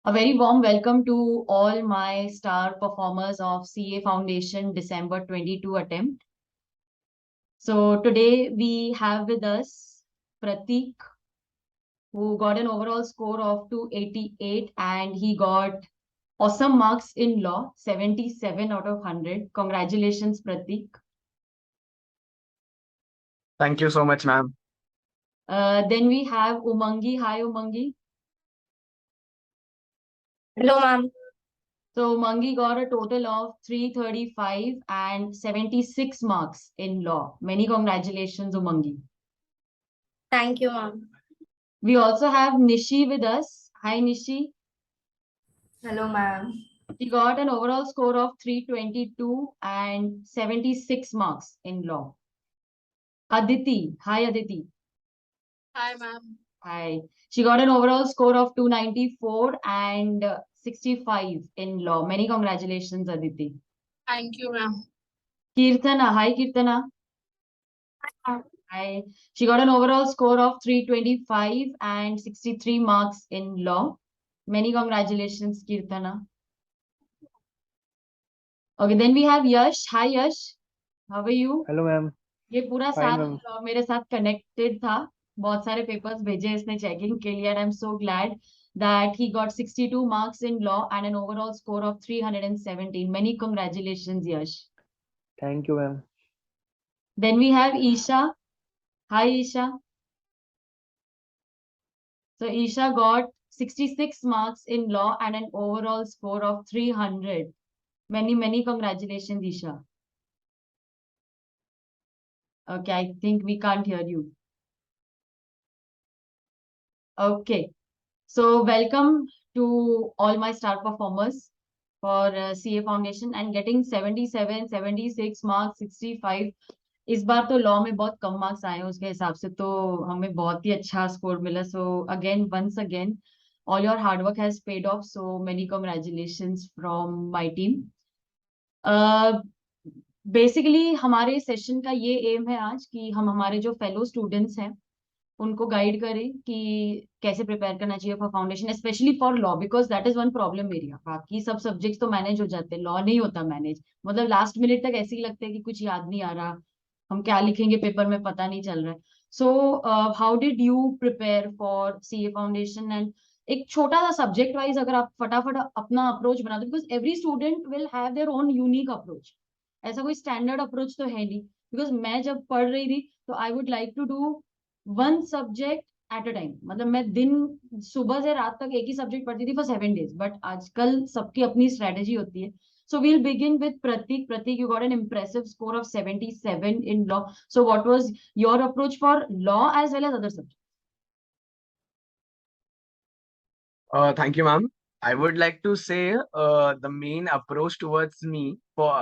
A very warm welcome to all my star performers of CA Foundation December 22 attempt. So today we have with us Pratik, who got an overall score of 288 and he got awesome marks in law, 77 out of 100. Congratulations, Pratik. Thank you so much, ma'am. Then we have Umangi. Hi, Umangi. Hello, ma'am. So Umangi got a total of 335 and 76 marks in law. Many congratulations, Umangi. Thank you, ma'am. We also have Nishi with us. Hi, Nishi. Hello, ma'am. She got an overall score of 322 and 76 marks in law. Aditi. Hi, Aditi. Hi, ma'am. Hi. She got an overall score of 294 and 65 in law. Many congratulations, Aditi. Thank you, ma'am. Kirtana. Hi, Kirtana. Hi. She got an overall score of 325 and 63 marks in law. Many congratulations, Kirtana. Okay, then we have Yash. Hi, Yash. How are you? Hello ma'am ये पूरा fine साल ma'am मेरे साथ connected था. बहुत सारे papers भेजे इसने चेकिंग के लिए and I'm so glad that he got 62 marks in law and an overall score of 317. Many congratulations, Yash. Thank you ma'am Then we have Isha. Hi, Isha. So Isha got 66 marks in law and an overall score of 300. Many congratulations, Isha. Okay, I think we can't hear you. Okay, so welcome to all my star performers for CA Foundation and getting 77, 76 marks, 65. इस बार तो law में बहुत कम marks आए हैं उसके हिसाब से, तो हमें बहुत ही अच्छा स्कोर मिला. So again once again all your hard work has paid off, so many congratulations from my team. Basically हमारे सेशन का ये एम है आज कि हम हमारे जो फेलो स्टूडेंट्स हैं उनको गाइड करें कि कैसे प्रिपेयर करना चाहिए for foundation, specially for law, because that is one problem area. बाकी सब सब्जेक्ट्स तो मैनेज हो जाते हैं, लॉ नहीं होता मैनेज. मतलब लास्ट मिनट तक ऐसे ही लगता है कि कुछ याद नहीं आ रहा, हम क्या लिखेंगे पेपर में पता नहीं चल रहा है. So how did you prepare for CA foundation? And एक छोटा सा सब्जेक्ट वाइज अगर आप फटाफट अपना अप्रोच बना दो, because every student will have their own unique approach. ऐसा कोई स्टैंडर्ड अप्रोच तो है नहीं, बिकॉज मैं जब पढ़ रही थी तो I would like to do one subject at a time. मतलब मैं दिन सुबह से रात तक एक ही सब्जेक्ट पढ़ती थी फॉर 7 days, बट आजकल सबकी अपनी स्ट्रेटेजी होती है. So we'll begin with Pratik. Pratik, you got an impressive score of 77 in law. So what was your approach for law as well as other subjects? Thank you, ma'am. I would like to say the main approach towards me for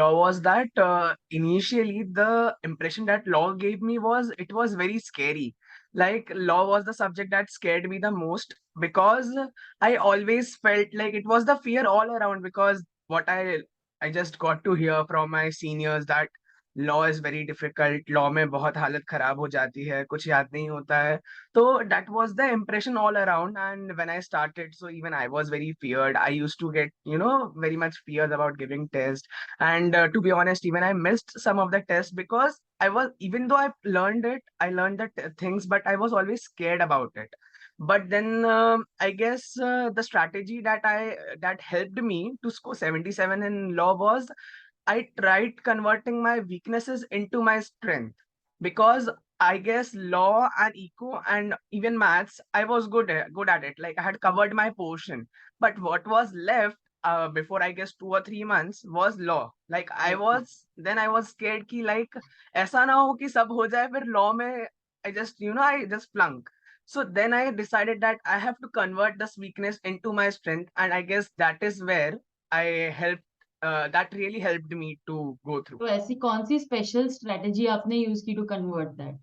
law was that initially the impression that law gave me was it was very scary. Like law was the subject that scared me the most because I always felt like it was the fear all around because what I just got to hear from my seniors that law is very difficult, law में बहुत हालत खराब हो जाती है, कुछ याद नहीं होता है. तो that was the impression all around. And when I started, so even I was very feared. I used to get, very much fears about giving test. And to be honest, even I missed some of the tests because even though I learned the things, but I was always scared about it. But then I guess the strategy that helped me to score 77 in law was I tried converting my weaknesses into my strength because I guess law and eco and even maths, I was good at it. Like I had covered my portion. But what was left before I guess 2 or 3 months was law. Like I was scared कि like ऐसा ना हो कि सब हो जाए फिर law में I just flunk. So then I decided that I have to convert this weakness into my strength, and I guess that is where I helped that really helped me to go through. तो ऐसी कौन सी special strategy आपने use की to convert that?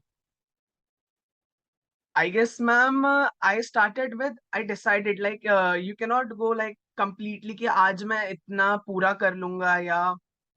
I guess, ma'am, I decided like you cannot go like completely कि आज मैं इतना पूरा कर लूंगा या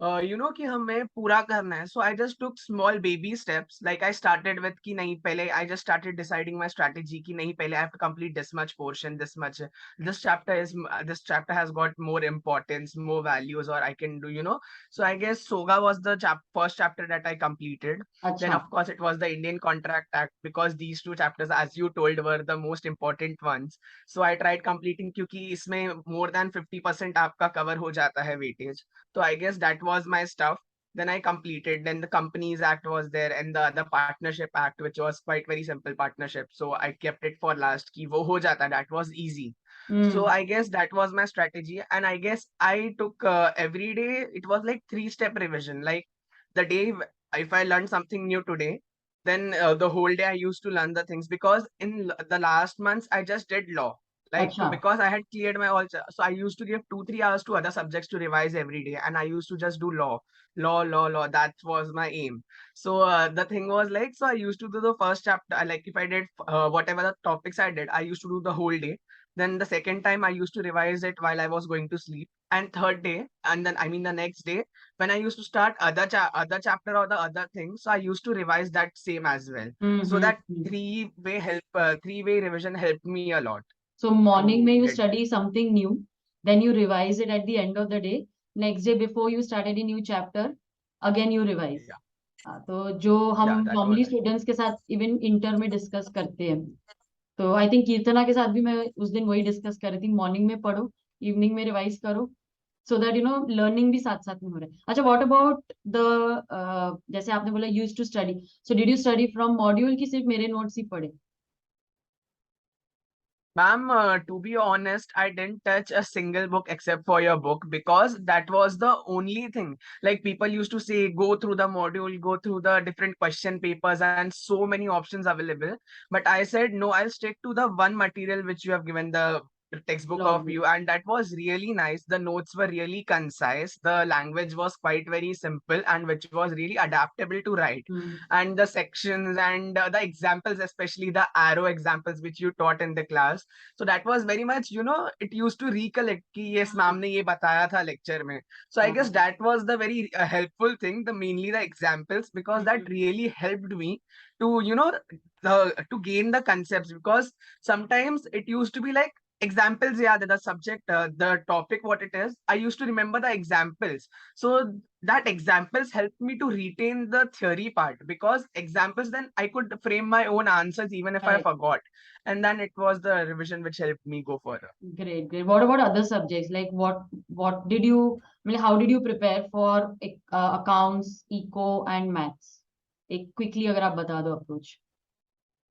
कि हमें पूरा करना है, so I just took small baby steps. Like I started with कि नहीं, पहले I just started deciding my strategy कि नहीं, पहले I have to complete this much portion, this much. This chapter has got more importance, more values, or I can do, So I guess Soga was the first chapter that I completed. Then अच्छा. of course it was the Indian Contract Act, because these two chapters, as you told, were the most important ones. So I tried completing क्योंकि इसमें more than 50% आपका cover हो जाता है weightage. So I guess that was my stuff. Then I completed. Then the Companies Act was there, and the other Partnership Act, which was quite very simple partnership. So I kept it for last. Ki wo ho jata. That was easy. So I guess that was my strategy. And I guess I took every day. It was like 3-step revision. Like the day if I learned something new today, then the whole day I used to learn the things, because in the last months I just did law. Like अच्छा. because I had cleared my all, so I used to give 2-3 hours to other subjects to revise every day, and I used to just do law. That was my aim. So the thing was like, so I used to do the first chapter. Like if I did whatever the topics I did, I used to do the whole day. Then the second time I used to revise it while I was going to sleep, and third day, and then I mean the next day, when I used to start other chapter or the other thing, so I used to revise that same as well. So that three-way revision helped me a lot. So morning में you get study something new, then you revise it at the end of the day. Next day before you start any new chapter, again you revise. Yeah. हाँ, तो जो हम Yeah, that normally was it. Students के साथ even inter में discuss करते हैं, तो आई थिंक कीर्तना के साथ भी मैं उस दिन वही डिस्कस कर रही थी, मॉर्निंग में पढ़ो, इवनिंग में रिवाइज करो, सो दैट लर्निंग भी साथ साथ में हो रहा है. अच्छा, व्हाट अबाउट द, जैसे आपने बोला used to study, so did you study from module की सिर्फ मेरे नोट्स ही पढ़े? Ma'am, to be honest, I didn't touch a single book except for your book, because that was the only thing. Like people used to say, go through the module, go through the different question papers, and so many options available. But I said, no, I'll stick to the one material which you have given, the textbook of you. And that was really nice. The notes were really concise. The language was quite very simple, and which was really adaptable to write. And the sections and the examples, especially the arrow examples which you taught in the class, so that was very much, it used to recollect कि yes ma'am ने ये बताया था lecture में. So I guess that was the very helpful thing, the mainly the examples, because that really helped me to to gain the concepts, because sometimes it used to be like examples, yeah, the subject, the topic, what it is, I used to remember the examples. So that examples helped me to retain the theory part, because examples, then I could frame my own answers even if I forgot. And then it was the revision which helped me go further. Great, great. What about other subjects? Like what did you, I mean, how did you prepare for accounts, eco and maths? एक quickly अगर आप बता दो approach.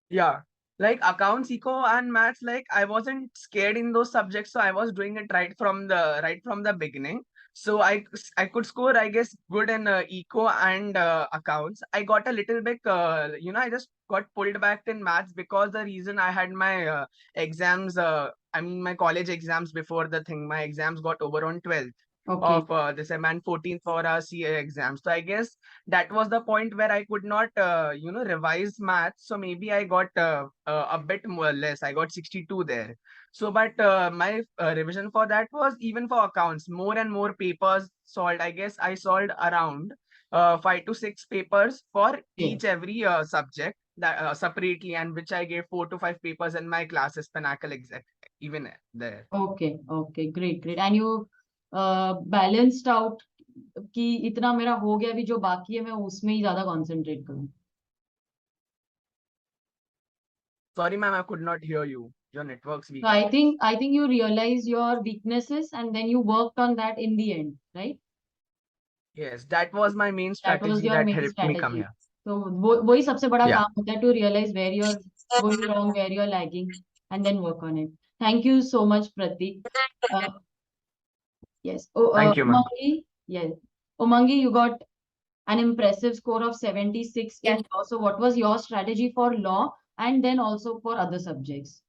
Yeah, like accounts, eco, and maths, like I wasn't scared in those subjects, so I was doing it right from the beginning. So I could score, I guess, good in eco and accounts. I got a little bit, I just got pulled back in maths, because the reason I had my exams, I mean my college exams before the thing, my exams got over on 12th of December, and 14th for our CA exams. So I guess that was the point where I could not, revise maths. So maybe I got a bit more less. I got 62 there. So, but my revision for that was even for accounts, more and more papers solved. I guess I solved around 5 to 6 papers for each every subject that separately, and which I gave 4 to 5 papers in my classes, Pinnacle exact, even there. Okay, great, great. And you balanced out कि इतना मेरा हो गया, अभी जो बाकी है मैं उसमें ही ज्यादा concentrate करूं. Sorry, ma'am, I could not hear you. Your network's weak. So I think you realized your weaknesses and then you worked on that in the end, right? Yes, that was my main That was strategy your that main helped me come strategy. here. So वही सबसे बड़ा Yeah. काम होता है, to realize where you're going wrong, where you're lagging, and then work on it. Thank you so much, Pratik. Yes. Thank you, ma'am. Umangi, yes. Umangi, you got an impressive score of 76 in law. So what was your strategy for law and then also for other subjects?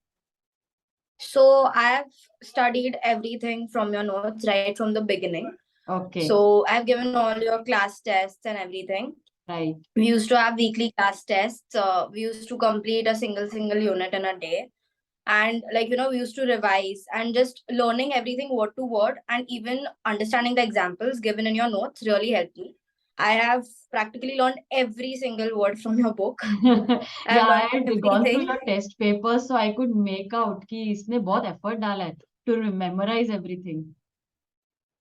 So I have studied everything from your notes right from the beginning. Okay. So I've given all your class tests and everything. Right. We used to have weekly class tests. We used to complete a single unit in a day. And like, we used to revise and just learning everything word to word, and even understanding the examples given in your notes really helped me. I have practically learned every single word from your book. Yeah, I learned had gone through everything. your test papers, so I could make out कि इसने बहुत effort डाला है to memorize everything.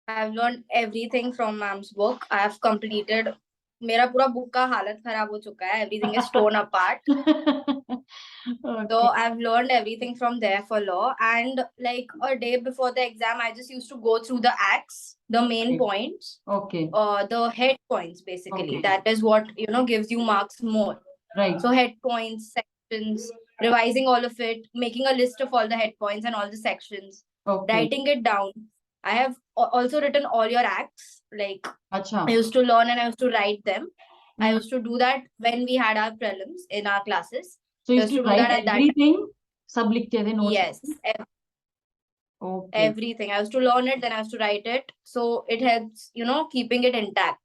I've learned everything from ma'am's book. I have completed. मेरा पूरा book का हालत खराब हो चुका है. Everything is torn apart. So Okay. I've learned everything from there for law. And like a day before the exam, I just used to go through the acts, the main Right. points, Okay. the head points basically. Okay. That is what gives you marks more. Right. So head points, sections, revising all of it, making a list of all the head points and all the sections, Okay. writing it down. I have also written all your acts. Like अच्छा. I used to learn and I used to write them. I Hmm. used to do that when we had our prelims in our classes. So you I used to do write that at that time. everything. सब लिखते थे notes. Yes, Okay. everything. I used to learn it, then I used to write it. So it helps, keeping it intact.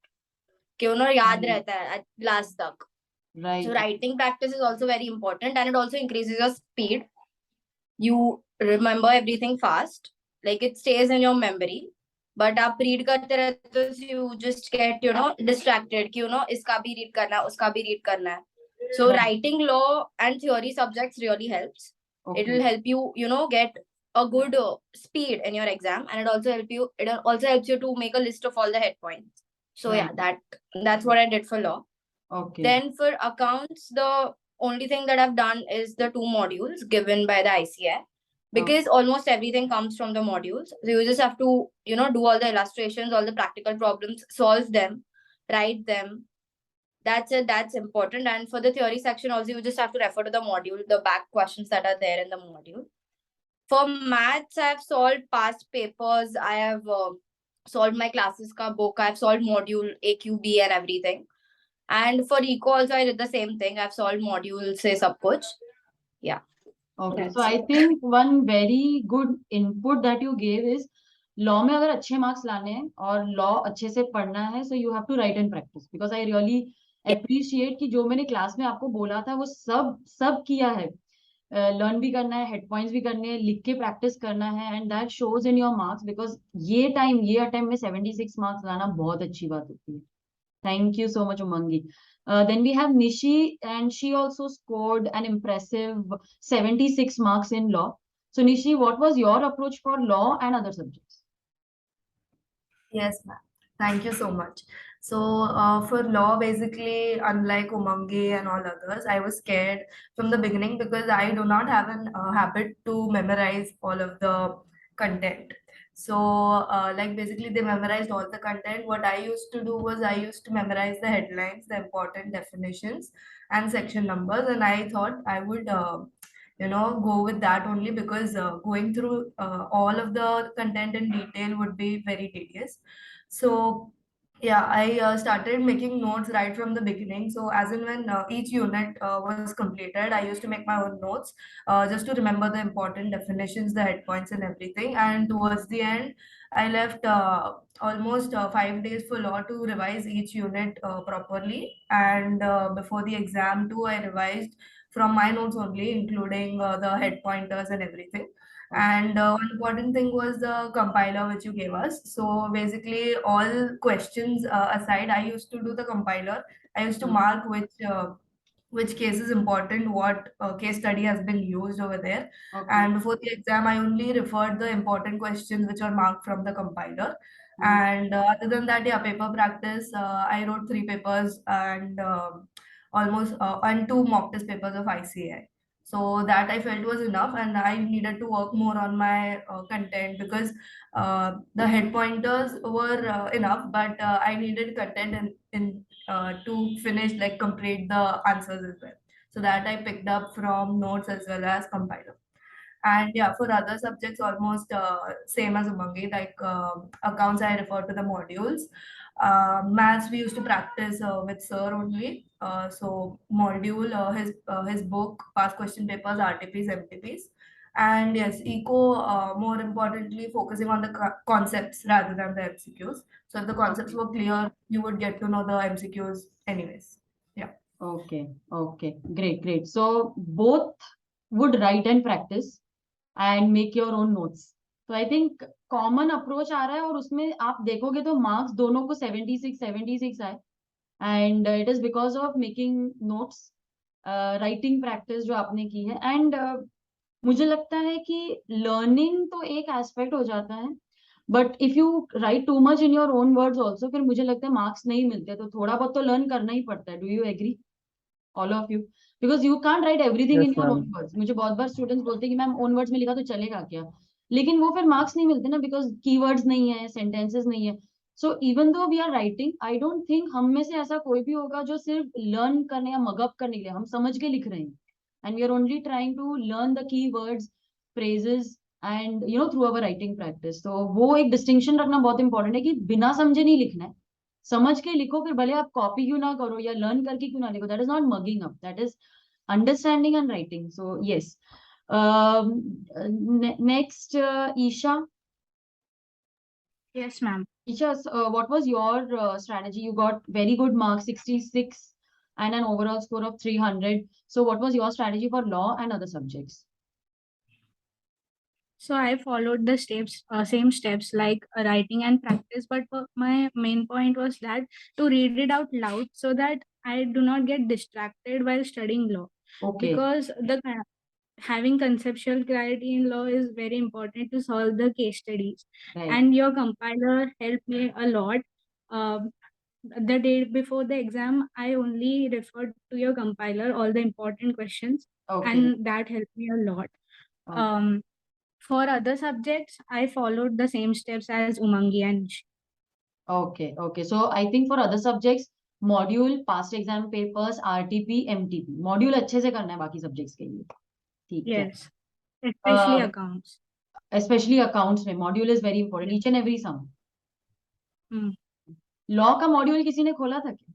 कि याद रहता है at last तक. Right. So writing practice is also very important, and it also increases your speed. You remember everything fast. Like it stays in your memory. But आप read करते रहते हो, so you just get, distracted. कि, इसका भी read करना है, उसका भी read करना है. So Right. writing law and theory subjects really helps. Okay. It will help you, get a good speed in your exam, and it also helps you to make a list of all the head points. So Right. yeah, that's what I did for law. Okay. Then for accounts, the only thing that I've done is the 2 modules given by the ICI, because almost everything comes from the modules. So you just have to, do all the illustrations, all the practical problems, solve them, write them. That's it. That's important. And for the theory section also, you just have to refer to the module, the back questions that are there in the module. For maths, I've solved past papers. I have solved my classes ka book. I've solved module AQB and everything. And for eco also, I did the same thing. I've solved modules se sab kuch. Yeah. Okay, That's so I it. think one very good input that you gave is law में अगर अच्छे marks लाने हैं और law अच्छे से पढ़ना है, so you have to write and practice, because I really appreciate कि जो मैंने क्लास में आपको बोला था वो सब किया है. लर्न भी करना है, हेड पॉइंट्स भी करने हैं, लिख के प्रैक्टिस करना है, and that shows in your marks, because ये अटेम्प्ट में 76 मार्क्स लाना बहुत अच्छी बात होती है. Thank you so much, Umangi. Then we have Nishi, and she also scored an impressive 76 marks in law. So, Nishi, what was your approach for law and other subjects? Yes, ma'am. Thank you so much. So, for law, basically, unlike Umangi and all others, I was scared from the beginning because I do not have an habit to memorize all of the content. So, like basically, they memorized all the content. What I used to do was I used to memorize the headlines, the important definitions, and section numbers, and I thought I would. Go with that only because going through all of the content in detail would be very tedious. So yeah, I started making notes right from the beginning. So as and when each unit was completed, I used to make my own notes just to remember the important definitions, the head points and everything. And towards the end, I left almost 5 days for law to revise each unit properly. And before the exam too, I revised from my notes only, including the head pointers and everything. And one important thing was the compiler which you gave us. So basically, all questions aside, I used to do the compiler. I used to mark which case is important, what case study has been used over there. Okay. And before the exam, I only referred the important questions which are marked from the compiler. And other than that, yeah, paper practice. I wrote 3 papers and almost and 2 mock test papers of ICI. So that I felt was enough, and I needed to work more on my content because the head pointers were enough, but I needed content in to finish, like complete the answers as well. So that I picked up from notes as well as compiler. And yeah, for other subjects, almost same as Umangi, like accounts, I refer to the modules. Maths, we used to practice with sir only. So module, his book, past question papers, RTPs, MTPs. And yes, eco, more importantly, focusing on the concepts rather than the MCQs. So if the concepts were clear, you would get to know the MCQs anyways. Yeah. Okay, great. So both would write and practice. and make your own notes. तो I think common approach आ रहा है और उसमें आप देखोगे तो marks दोनों को 76 आए and it is because of making notes, writing practice जो आपने की है एंड मुझे लगता है कि लर्निंग तो एक एस्पेक्ट हो जाता है but if you right too much in your own words also फिर मुझे लगता है मार्क्स नहीं मिलते, तो थोड़ा बहुत तो लर्न करना ही पड़ता है. Do you agree all of you? Because you can't write everything in Yes, your own ma'am. Words. मुझे बहुत बार स्टूडेंट्स बोलते हैं कि मैम ओन वर्ड्स में लिखा तो चलेगा क्या, लेकिन वो फिर मार्क्स नहीं मिलते ना बिकॉज कीवर्ड्स नहीं है, सेंटेंसेस नहीं है. So even though we are writing, I don't think हम में से ऐसा कोई भी होगा जो सिर्फ लर्न करने या मगअप करने के लिए, हम समझ के लिख रहे हैं and we are only trying to learn the key words, phrases and through our writing practice. तो वो एक डिस्टिंक्शन रखना बहुत इंपॉर्टेंट है कि बिना समझे नहीं लिखना है, समझ के लिखो. फिर भले आप कॉपी क्यों ना करो या लर्न करके क्यों ना लिखो, that is not mugging up, that is understanding and writing. So yes. Next, Isha. Yes, ma'am. Isha, what was your strategy? You got very good marks, 66 and an overall score of 300. So what was your strategy for law and other subjects? So I followed the same steps like writing and practice, but my main point was that to read it out loud so that I do not get distracted while studying law. Okay. Because having conceptual clarity in law is very important to solve the case studies. Right. And your compiler helped me a lot. The day before the exam, I only referred to your compiler all the important questions, Okay. and that helped me a lot. Okay. For other subjects, I followed the same steps as Umangi and Nishi. Okay. Okay. So I think for other subjects, module, past exam papers, RTP, MTP, module अच्छे से करना है बाकी subjects के लिए. ठीक है. Yes, especially accounts. Specially accounts में module is very important, each and every sum. Law का मॉड्यूल किसी ने खोला था क्या?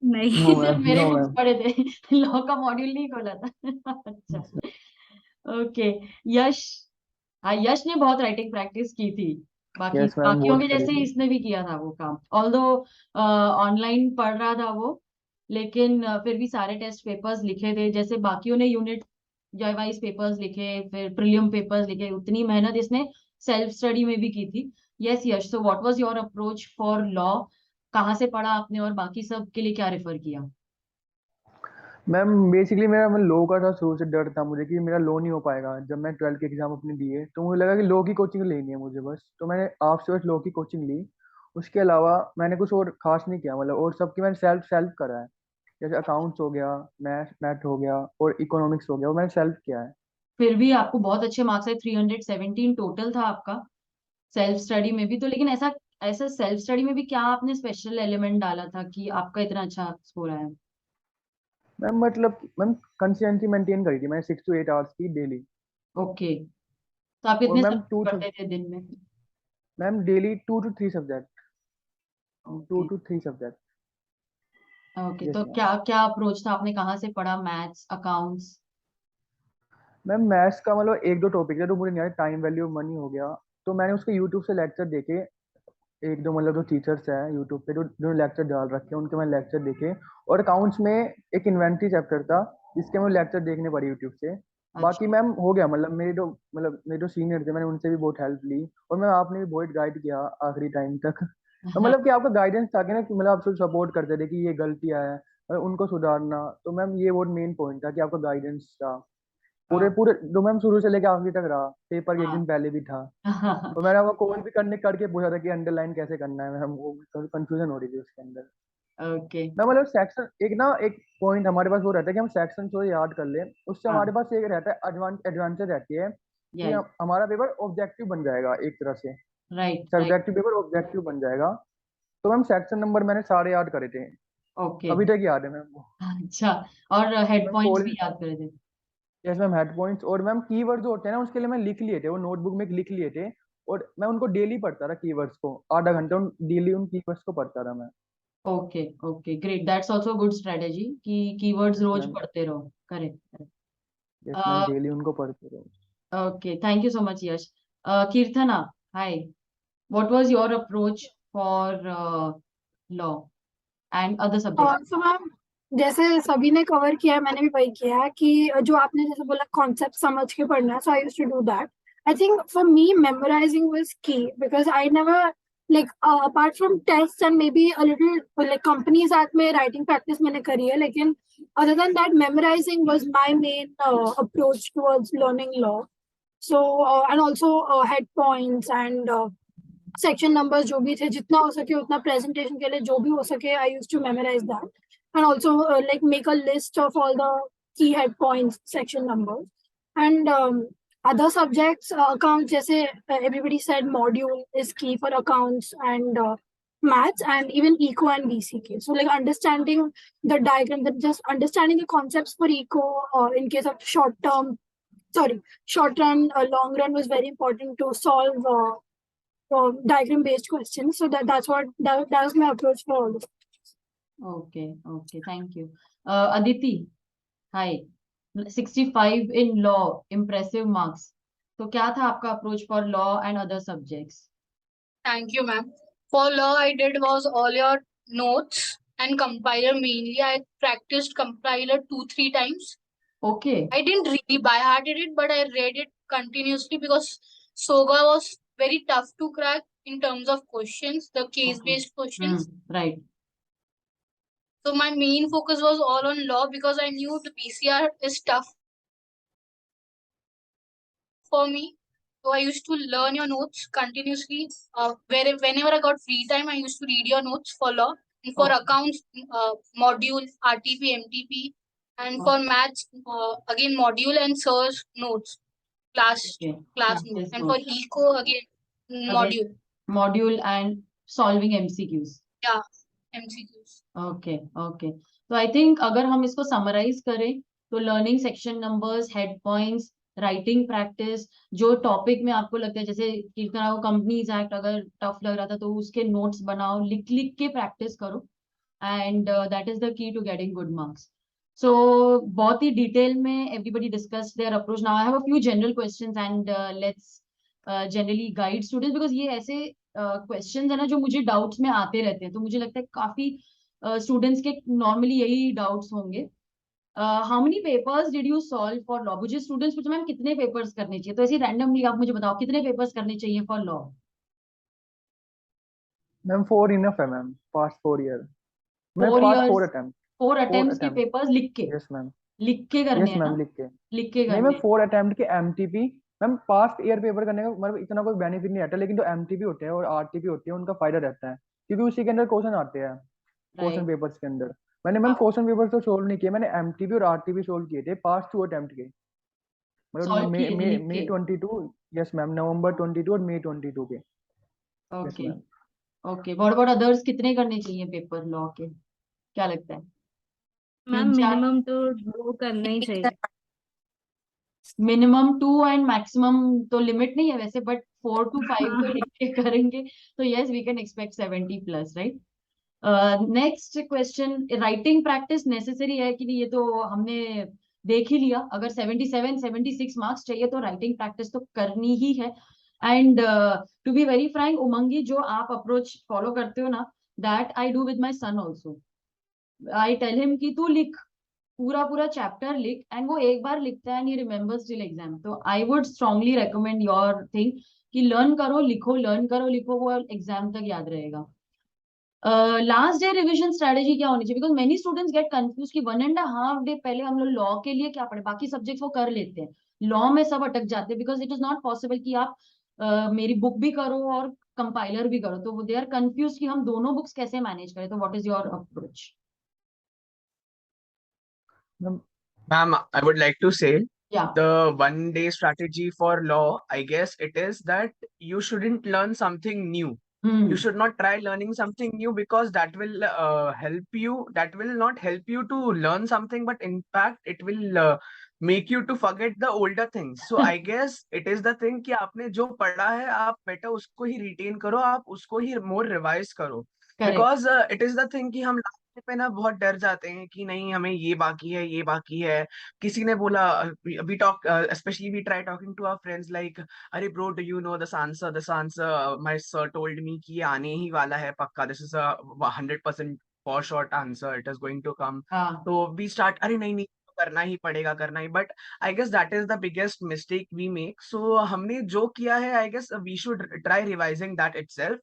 नहीं. No, सिर्फ ma'am. मेरे No, बुक्स ma'am. पढ़े थे. लॉ का मॉड्यूल नहीं खोला था. अच्छा. ओके. यश. हाँ, यश ने बहुत राइटिंग प्रैक्टिस की थी, बाकी Yes, ma'am. बाकियों बहुत के करी जैसे थी. इसने भी किया था वो काम. ऑल्दो ऑनलाइन पढ़ रहा था वो, लेकिन फिर भी सारे टेस्ट पेपर्स लिखे थे. जैसे बाकियों ने यूनिट वाइज पेपर्स लिखे, फिर प्रीलियम पेपर्स लिखे, उतनी मेहनत इसने सेल्फ स्टडी में भी की थी. Yes Yash, so what was your approach for law? कहाँ से पढ़ा आपने और बाकी सब के लिए क्या रेफर किया? मैम बेसिकली मेरा मैं लो का था, शुरू से डर था मुझे कि मेरा लो नहीं हो पाएगा. जब मैं 12th के एग्जाम अपने दिए तो मुझे लगा कि लो की कोचिंग लेनी है मुझे बस, तो मैंने आपसे बस लो की कोचिंग ली. उसके अलावा मैंने कुछ और खास नहीं किया, मतलब और सबकी मैंने सेल्फ सेल्फ करा है. जैसे अकाउंट्स हो गया, मैथ हो गया और इकोनॉमिक्स हो गया, वो मैंने सेल्फ किया है. फिर भी आपको बहुत अच्छे मार्क्स है, 317 टोटल था आपका सेल्फ स्टडी में भी. तो लेकिन ऐसा ऐसा सेल्फ स्टडी में भी क्या आपने स्पेशल एलिमेंट डाला था कि आपका इतना अच्छा स्कोर आया? मैम मतलब मैम कंसिस्टेंसी मेंटेन करी थी मैंने 6 to 8 आवर्स की डेली. ओके. तो आप और कितने मैम सब्जेक्ट पढ़ते थे दिन में? Ma'am daily 2 to 3 subject. Two okay. Two three subject. Okay. Yes तो मैम. क्या क्या अप्रोच था, आपने कहाँ से पढ़ा मैथ्स, अकाउंट्स? मैम मैथ्स का मतलब एक दो टॉपिक है तो मुझे नहीं आया, टाइम वैल्यू ऑफ मनी हो गया. तो मैंने उसके यूट्यूब से लेक्चर देखे, एक दो मतलब जो टीचर्स हैं यूट्यूब पे जो लेक्चर डाल रखे हैं उनके मैंने लेक्चर देखे. और अकाउंट्स में एक इन्वेंट्री चैप्टर था जिसके मुझे लेक्चर देखने पड़े यूट्यूब से. बाकी अच्छा. मैम हो गया, मेरे जो सीनियर थे मैंने उनसे भी बहुत हेल्प ली. और मैम आपने भी बहुत गाइड किया आखिरी टाइम तक. तो मतलब कि आपका गाइडेंस था कि ना कि मतलब आप सपोर्ट करते थे कि ये गलतियां है और उनको सुधारना. तो मैम ये बहुत मेन पॉइंट था कि आपका गाइडेंस था पूरे पूरे जो मैम शुरू से लेकर आखिरी तक रहा. पेपर के एक दिन पहले भी था. हाँ. तो मैंने आपको कॉल भी करने करके पूछा था कि अंडरलाइन कैसे करना है. मैम वो कंफ्यूजन हो रही थी उसके अंदर. ओके. मैं मतलब सेक्शन एक पॉइंट हमारे पास वो रहता है कि हम सेक्शन थोड़ा याद कर ले, उससे हाँ. हमारे पास एक रहता है एडवांटेज रहती है कि यस. हमारा पेपर ऑब्जेक्टिव बन जाएगा एक तरह से. Right. Right. Subjective paper objective बन जाएगा. तो मैम सेक्शन नंबर मैंने सारे याद करे थे, ओके. अभी तक याद है मैम वो. अच्छा. और हेड मैम पॉइंट्स कॉल. भी याद करे थे? यस मैम हेड पॉइंट्स और मैम कीवर्ड जो होते हैं ना उसके लिए मैं लिख लिए थे, वो नोटबुक में लिख लिए थे. और मैं उनको डेली पढ़ता था कीवर्ड्स को, आधा घंटा डेली उन कीवर्ड्स को पढ़ता था मैं. Okay. Okay. Great. That's also good strategy कि कीवर्ड्स यस रोज मैम. पढ़ते रहो. करेक्ट. यस मैम डेली उनको पढ़ते रहो. Okay. Thank you so much Yash. Keerthana, hi. What was your approach for law and other subjects? So ma'am, जैसे सभी ने कवर किया है, मैंने भी वही किया है कि जो आपने जैसे बोला कॉन्सेप्ट समझ के पढ़ना, so I used to do that. I think for me memorizing was key because I never like apart from tests and maybe a little like companies act में writing practice मैंने करी है, लेकिन other than that memorizing was my main approach towards learning law. So and also head points and section numbers जो भी थे, जितना हो सके उतना प्रेजेंटेशन के लिए जो भी हो सके, I used to memorize that and also like make a list of all the key head points, section numbers and other subjects. Accounts जैसे everybody said module is key for accounts and maths and even eco and BCK. So like understanding the diagram, that just understanding the concepts for eco in case of short run, long run was very important to solve diagram based questions. So that was my approach for all this. Okay, thank you. Aditi, hi. 65 in law, impressive marks. तो क्या था आपका approach for law and other subjects? Thank you, ma'am. For law, I did was all your notes and compiler mainly. I practiced compiler 2-3 times. Okay. I didn't really by hearted it, but I read it continuously because Soga was very tough to crack in terms of questions, the case-based questions. Right. So my main focus was all on law because I knew the PCR is tough for me. So I used to learn your notes continuously. Whenever I got free time, I used to read your notes for law. And for accounts, module, RTP, MTP. And for maths, again, module and sir's notes, class notes. And for eco, again, module. Module and solving MCQs. Yeah, MCQs. Okay. तो I think अगर हम इसको summarise करें तो learning section numbers, head points, writing practice, जो topic में आपको लगता है, जैसे कीर्तना को कंपनीज एक्ट अगर टफ लग रहा था तो उसके नोट्स बनाओ, लिख के प्रैक्टिस करो and that is the key to getting good marks. So बहुत ही डिटेल में everybody discuss their approach. Now I have a few general questions and let's generally guide students because ये ऐसे क्वेश्चंस है ना जो मुझे डाउट्स में आते रहते हैं, तो मुझे लगता है काफी स्टूडेंट्स के नॉर्मली यही डाउट्स होंगे. How many papers did you solve for law? मुझे स्टूडेंट्स पूछे मैम कितने पेपर्स करने चाहिए, तो ऐसे रैंडमली आप मुझे बताओ कितने पेपर्स करने चाहिए फॉर लॉ? मैम 4 इनफ है मैम, पास्ट 4 ईयर मैं 4 पास्ट years 4 अटेम्प्ट 4 attempts के attempt. पेपर्स लिख के? Yes ma'am. लिख के करने यस हैं ना? मैम, लिख के. लिख के नहीं करने मैम, हैं. 4 अटेम्प्ट के MTP. Ma'am past year paper करने का मतलब इतना कोई बेनिफिट नहीं रहता, लेकिन जो एमटीपी होते हैं और आरटीपी होती है उनका फायदा रहता है, क्योंकि उसी के अंदर क्वेश्चन आते हैं, क्वेश्चन राइट. पेपर्स के अंदर. मैंने मैम क्वेश्चन पेपर तो सोल्व नहीं किए, मैंने एमटीपी और आरटीपी सोल्व किए थे पास्ट 2 अटेम्प्ट के. मतलब सॉल्व मई किए थे मई लिख मई के? 22. यस मैम, नवंबर 22 और मई 22 के. Yes okay. Ma'am. Okay, what about others? कितने करने चाहिए पेपर लॉ के, क्या लगता है? मैम 3-4? मिनिमम तो 2 करना ही चाहिए. मिनिमम 2 एंड मैक्सिमम तो लिमिट नहीं है वैसे, बट 4 to 5 तो लिख के करेंगे तो yes we can expect 70 plus, right? Next question, writing practice necessary है कि नहीं, ये तो हमने देख ही लिया. अगर 77-76 मार्क्स चाहिए तो राइटिंग प्रैक्टिस तो करनी ही है. And to be very frank Umangi, जो आप अप्रोच फॉलो करते हो ना, that I do with my son also. I tell him कि तू लिख, पूरा चैप्टर लिख, एंड वो एक बार लिखता है and he remembers till exam. तो I would strongly recommend your thing कि लर्न करो लिखो, लर्न करो लिखो, वो एग्जाम तक याद रहेगा. लास्ट डे रिविजन स्ट्रेटेजी क्या होनी चाहिए? Because many students get confuse कि 1.5 day पहले हम लोग लॉ के लिए क्या पढ़े, बाकी सब्जेक्ट्स वो कर लेते हैं, लॉ में सब अटक जाते हैं because it is not possible कि आप मेरी बुक भी करो और कंपाइलर भी करो, तो दे आर कंफ्यूज कि हम दोनों बुक्स कैसे मैनेज करें. तो what is your approach? Ma'am, I would like to say Yeah. the 1 day strategy for law, I guess it is that you shouldn't learn something new. You should not try learning something new because that will help you. That will not help you to learn something, but in fact, it will make you to forget the older things. So I guess it is the thing कि आपने जो पढ़ा है आप better उसको ही retain करो, आप उसको ही more revise करो. Correct. Because it is the thing कि हम last पे ना बहुत डर जाते हैं कि नहीं हमें ये बाकी है, ये बाकी है. किसी ने बोला, we talk especially we try talking to our friends like, अरे bro, do you know this answer, my sir told me कि ये आने ही वाला है पक्का, this is a 100% for short answer, it is going to come. हाँ So we start, अरे नहीं नहीं करना ही पड़ेगा करना ही, but I guess that is the biggest mistake we make. So हमने जो किया है, I guess we should try revising that itself,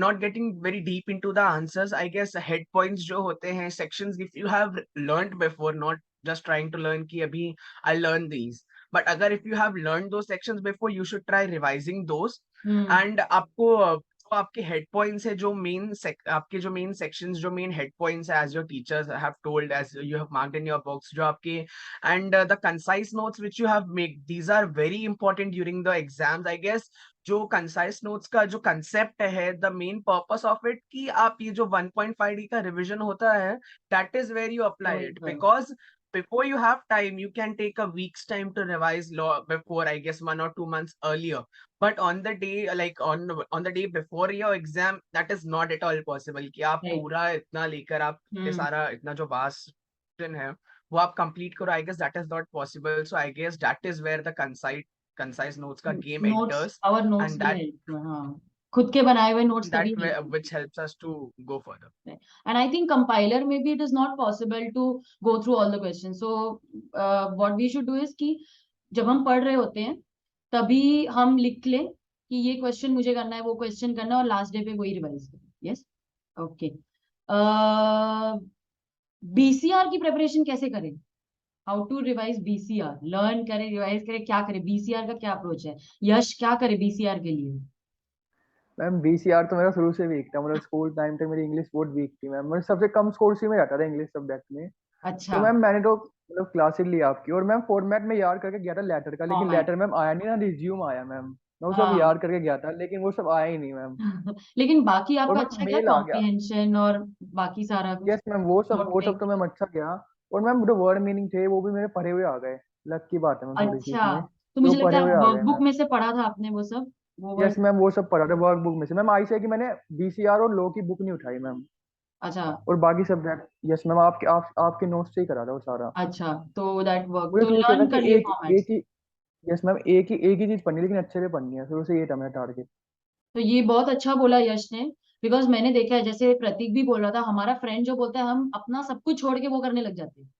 not getting very deep into the answers. I guess head points जो होते हैं, sections, if you have learned before, not just trying to learn कि अभी I'll learn these, but अगर if you have learned those sections before, you should try revising those. And आपको जो आपके head points है, जो मेन आपके जो मेन सेक्शंस, जो मेन हेड पॉइंट्स है, as your teachers have told, as you have marked in your books, जो आपके and the concise notes which you have made, these are very important during the exams. I guess जो concise notes का जो concept है, the main purpose of it, कि आप ये जो 1.5D का रिविजन होता है, that is where you apply it, because before you have time, you can take a week's time to revise law before, I guess 1 or 2 months earlier. But on the day, like on the day before your exam, that is not at all possible कि आप पूरा इतना लेकर आप ये सारा इतना जो vast है वो आप complete करो. I guess that is not possible. So I guess that is where the concise notes का game enters. Our notes and that हाँ खुद के बनाए हुए notes that which helps us to go further. And I think compiler maybe it is not possible to go through all the questions. So what we should do is कि जब हम पढ़ रहे होते हैं तभी हम लिख लें कि ये क्वेश्चन मुझे करना है, वो क्वेश्चन करना है, और लास्ट डे पे वही रिवाइज करें. Yes okay. बीसीआर की प्रिपरेशन कैसे करें? How to revise BCR? Learn करें, रिवाइज करें, क्या करें? बीसीआर का क्या अप्रोच है? यश क्या करे बीसीआर के लिए? मैम बीसीआर तो मेरा शुरू से वीक था, मतलब स्कूल टाइम तक मेरी इंग्लिश बहुत वीक थी मैम. मैं सबसे कम स्कोर सी में रहता था इंग्लिश सब्जेक्ट में. अच्छा. तो मैम मैंने तो मतलब क्लासेस ली आपकी, और मैम फॉर्मेट में याद करके गया था लेटर का, लेकिन लेटर मैम आया नहीं ना, रिज्यूम आया मैम. मैं वो सब याद करके गया था, लेकिन वो सब आया ही नहीं मैम. लेकिन बाकी आपका और अच्छा क्या, मेल आ गया. कॉम्प्रिहेंशन और बाकी सारा कुछ? यस मैम, वो सब तो मैम अच्छा गया. और मैम जो वर्ड मीनिंग थे वो भी मेरे पढ़े हुए आ गए. लक की बात है मैम थोड़ी सी अच्छा, इसमें. तो मुझे तो लगता पढ़े है हुए आ गए वर्कबुक मैम. में से पढ़ा था आपने वो सब, वो यस मैम, वो सब पढ़ा था वर्कबुक में से. मैम आई कि मैंने बीसीआर और लॉ की बुक नहीं उठाई मैम. अच्छा और बाकी सब्जेक्ट यस मैम आपके नोट्स से ही करा था वो सारा. अच्छा, तो दैट वर्क, मुझे तो शुरू से था लर्न कर कि लिए एक फॉर्मेट्स. ही यस मैम एक ही चीज पढ़नी है, लेकिन अच्छे से पढ़नी है. शुरू से ये था मेरा टारगेट. तो ये बहुत अच्छा बोला यश ने, बिकॉज मैंने देखा है, जैसे प्रतीक भी बोल रहा था, हमारा फ्रेंड जो बोलता है हम अपना सब कुछ छोड़ के वो करने लग जाते हैं.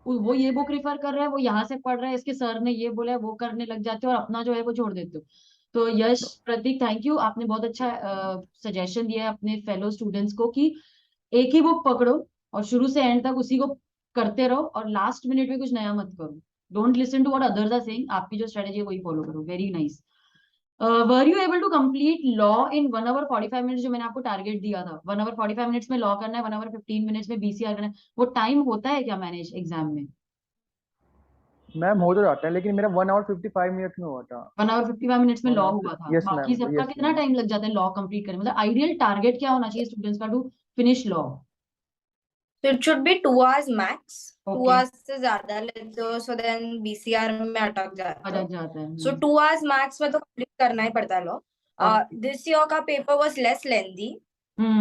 वो ये बुक रिफर कर रहा है, वो यहाँ से पढ़ रहा है, इसके सर ने ये बोला है, वो करने लग जाते हो और अपना जो है वो छोड़ देते हो. तो यश, प्रतीक, थैंक यू, आपने बहुत अच्छा सजेशन दिया है अपने फेलो स्टूडेंट्स को कि एक ही बुक पकड़ो और शुरू से एंड तक उसी को करते रहो, और लास्ट मिनट में कुछ नया मत करो. Don't listen to what others are saying, आपकी जो स्ट्रेटेजी है वही फॉलो करो. Very nice. Were you able to complete law in 1 hour 45 minutes, जो मैंने आपको टारगेट दिया था? 1 hour 45 minutes में लॉ करना है, 1 hour 15 minutes में बीसीआर करना है. वो टाइम होता है क्या मैनेज एग्जाम में? मैम हो तो जाता है, लेकिन मेरा 1 hour 55 मिनट में हुआ था. 1 hour 55 minutes में लॉ हुआ था. यस बाकी मैम. सबका यस कितना मैम. टाइम लग जाता है लॉ कंप्लीट करने में? मतलब आइडियल टारगेट क्या होना चाहिए स्टूडेंट्स का to finish law? So it should be 2 hours max. 2 Okay. hours से ज्यादा लेते हो, so then BCR में अटक जाता अटक जाता है. So 2 hours max में तो complete करना ही पड़ता है law. This year का paper was less lengthy.